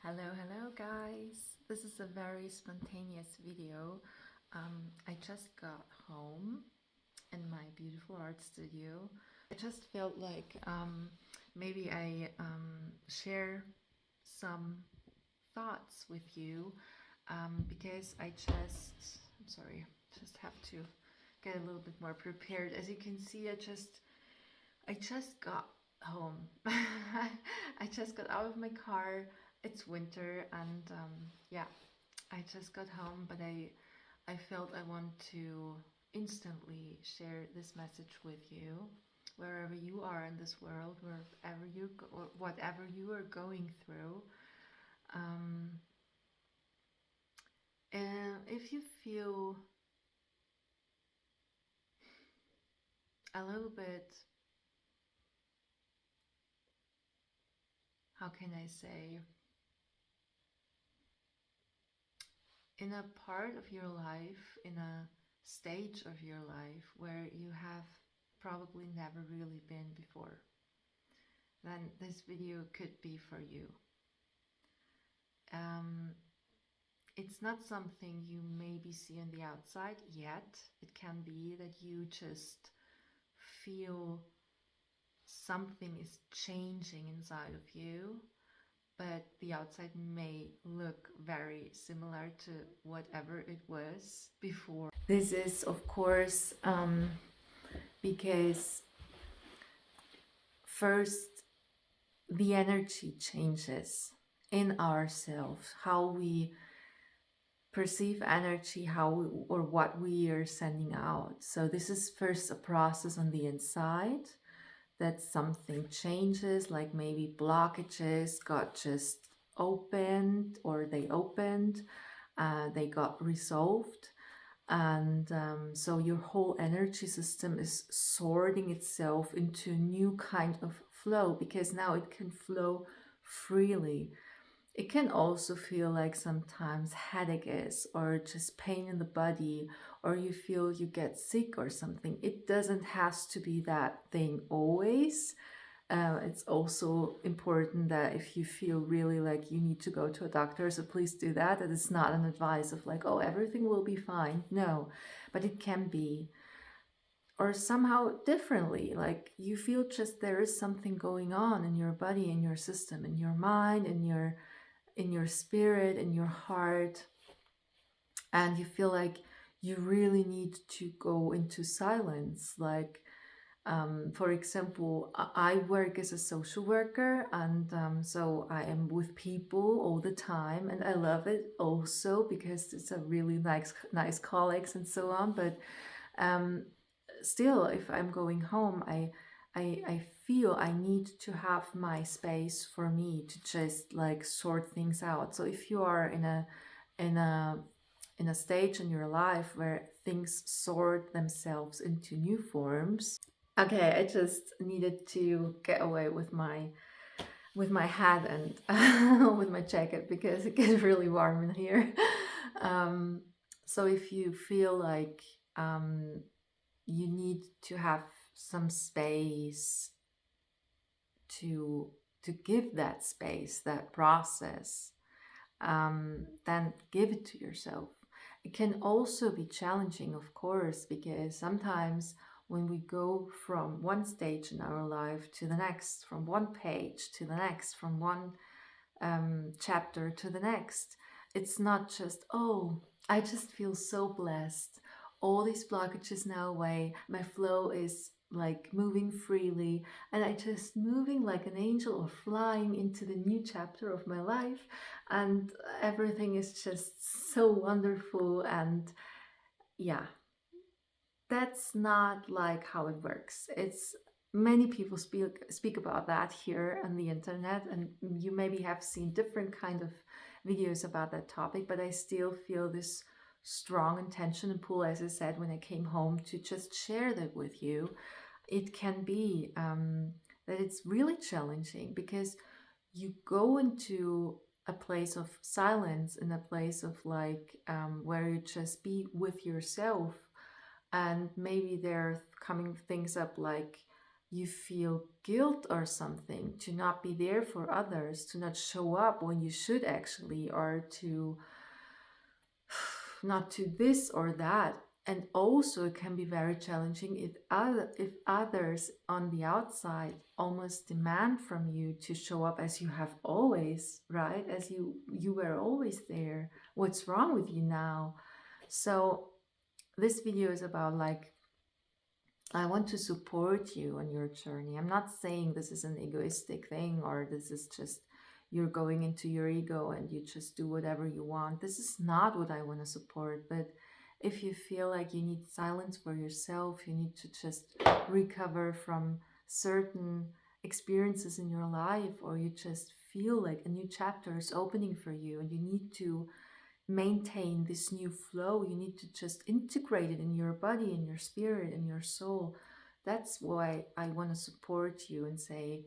Hello guys. This is a very spontaneous video. I just got home in my beautiful art studio. I just felt like maybe I share some thoughts with you because I'm sorry, just have to get a little bit more prepared. As you can see, I just got home. I just got out of my car. It's winter, and yeah, I just got home, but I felt I want to instantly share this message with you, wherever you are in this world, wherever or whatever you are going through. Um, and if you feel a little bit, how can I say, in a part of your life, in a stage of your life where you have probably never really been before, then this video could be for you. Um, it's not something you maybe see on the outside yet. It can be that you just feel something is changing inside of you, but the outside may look very similar to whatever it was before. This is, of course, because first the energy changes in ourselves, how we perceive energy, how we, or what we are sending out. So this is first a process on the inside, that something changes, like maybe blockages got just opened, or they opened, they got resolved. And so your whole energy system is sorting itself into a new kind of flow, because now it can flow freely. It can also feel like sometimes headache is, or just pain in the body, or you feel you get sick or something. It doesn't has to be that thing always. It's also important that if you feel really like you need to go to a doctor, so please do that. That is not an advice of like, oh, everything will be fine. No, but it can be. Or somehow differently, like you feel just there is something going on in your body, in your system, in your mind, in your spirit, in your heart, and you feel like you really need to go into silence. Like, for example, I work as a social worker, and so I am with people all the time, and I love it also because it's a really nice colleagues and so on. But um, still, if I'm going home, I feel I need to have my space for me to just like sort things out. So if you are in a in a stage in your life where things sort themselves into new forms. Okay, I just needed to get away with my hat and with my jacket because it gets really warm in here. Um, so if you feel like you need to have some space to give that space, that process, then give it to yourself. It can also be challenging, of course, because sometimes when we go from one stage in our life to the next, from one page to the next, from one chapter to the next, it's not just, oh, I just feel so blessed. All these blockages now away. My flow is like moving freely, and I just moving like an angel or flying into the new chapter of my life, and everything is just so wonderful. And yeah, that's not like how it works. It's many people speak about that here on the internet, and you maybe have seen different kind of videos about that topic, but I still feel this strong intention and pull, as I said, when I came home, to just share that with you. It can be that it's really challenging because you go into a place of silence, in a place of like where you just be with yourself, and maybe there are coming things up like you feel guilt or something to not be there for others, to not show up when you should actually, or to not to this or that. And also it can be very challenging if others on the outside almost demand from you to show up as you have always, right? As you were always there. What's wrong with you now? So this video is about like, I want to support you on your journey. I'm not saying this is an egoistic thing, or this is just you're going into your ego and you just do whatever you want. This is not what I want to support. But if you feel like you need silence for yourself, you need to just recover from certain experiences in your life, or you just feel like a new chapter is opening for you and you need to maintain this new flow, you need to just integrate it in your body, in your spirit, in your soul. That's why I want to support you and say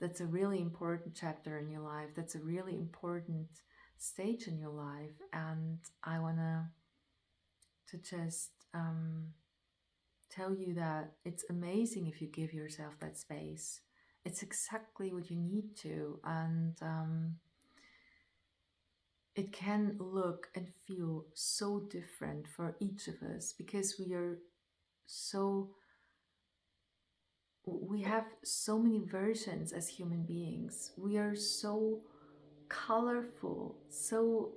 that's a really important chapter in your life. That's a really important stage in your life. And I want to just tell you that it's amazing if you give yourself that space. It's exactly what you need to. And it can look and feel so different for each of us because so we have so many versions as human beings. We are so colorful, so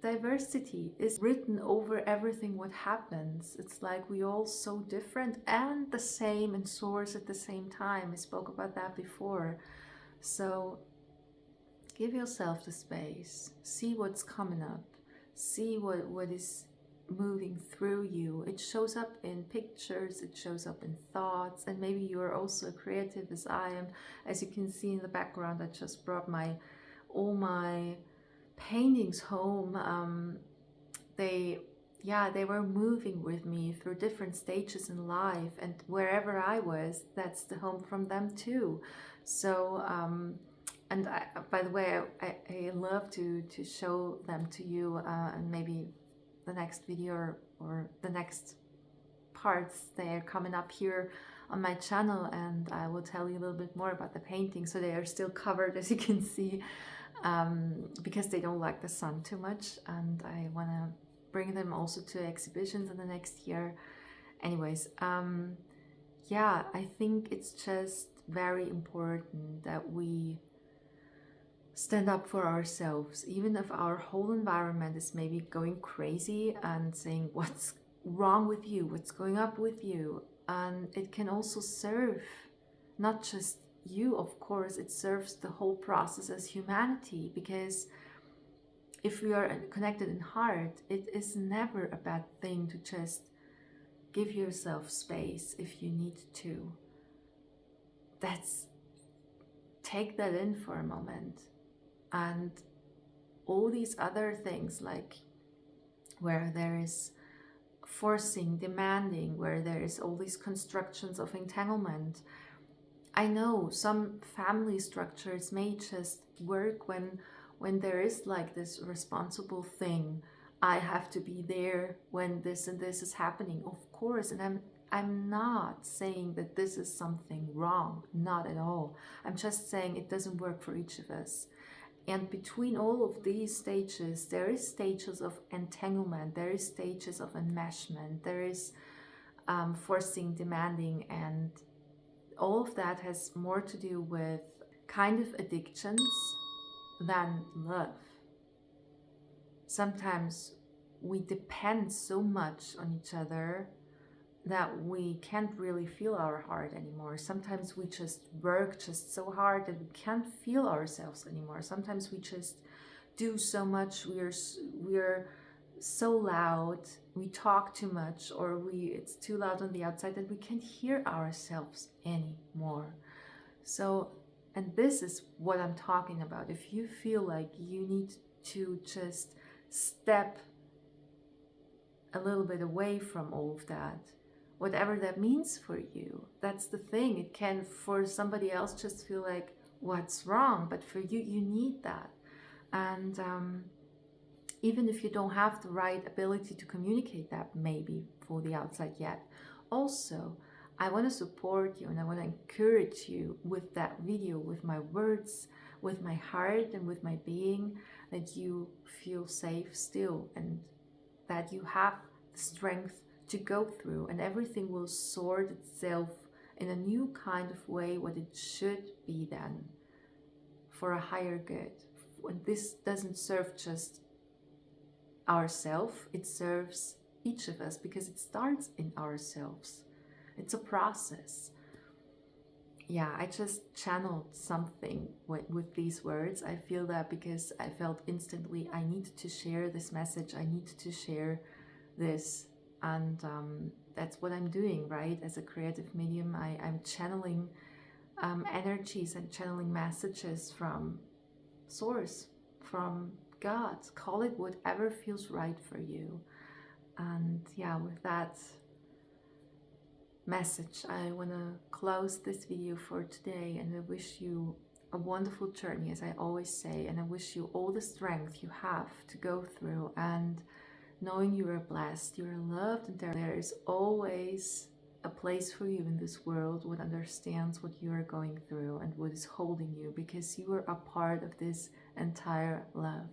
diversity is written over everything what happens. It's like we all so different and the same in source at the same time. I spoke about that before. So give yourself the space, see what's coming up, see what is moving through you. It shows up in pictures, it shows up in thoughts, and maybe you are also creative as I am. As you can see in the background, I just brought all my paintings home. They they were moving with me through different stages in life, and wherever I was, that's the home from them too. So and by the way, I love to show them to you, and maybe the next video or the next parts, they're coming up here on my channel, and I will tell you a little bit more about the painting. So they are still covered, as you can see, because they don't like the sun too much, and I want to bring them also to exhibitions in the next year. Anyways, yeah, I think it's just very important that we stand up for ourselves, even if our whole environment is maybe going crazy and saying what's wrong with you, what's going up with you. And it can also serve not just you, of course, it serves the whole process as humanity, because if we are connected in heart, it is never a bad thing to just give yourself space if you need to. Take that in for a moment. And all these other things, like where there is forcing, demanding, where there is all these constructions of entanglement. I know some family structures may just work when there is like this responsible thing. I have to be there when this and this is happening, of course. And I'm not saying that this is something wrong, not at all. I'm just saying it doesn't work for each of us. And between all of these stages, there is stages of entanglement, there is stages of enmeshment, there is forcing, demanding, and all of that has more to do with kind of addictions than love. Sometimes we depend so much on each other that we can't really feel our heart anymore. Sometimes we just work just so hard that we can't feel ourselves anymore. Sometimes we just do so much, we're so loud, we talk too much, or it's too loud on the outside that we can't hear ourselves anymore. So, and this is what I'm talking about. If you feel like you need to just step a little bit away from all of that, whatever that means for you, that's the thing. It can, for somebody else, just feel like, what's wrong? But for you, you need that. And even if you don't have the right ability to communicate that maybe for the outside yet, also, I want to support you and I want to encourage you with that video, with my words, with my heart, and with my being, that you feel safe still and that you have the strength to go through, and everything will sort itself in a new kind of way, what it should be then, for a higher good. When this doesn't serve just ourselves, it serves each of us because it starts in ourselves. It's a process. Yeah, I just channeled something with these words. I feel that because I felt instantly I need to share this message, I need to share this. And that's what I'm doing, right? As a creative medium, I'm channeling energies and channeling messages from Source, from God. Call it whatever feels right for you. And yeah, with that message, I want to close this video for today, and I wish you a wonderful journey, as I always say, and I wish you all the strength you have to go through, and knowing you are blessed, you are loved, and there is always a place for you in this world what understands what you are going through and what is holding you, because you are a part of this entire love.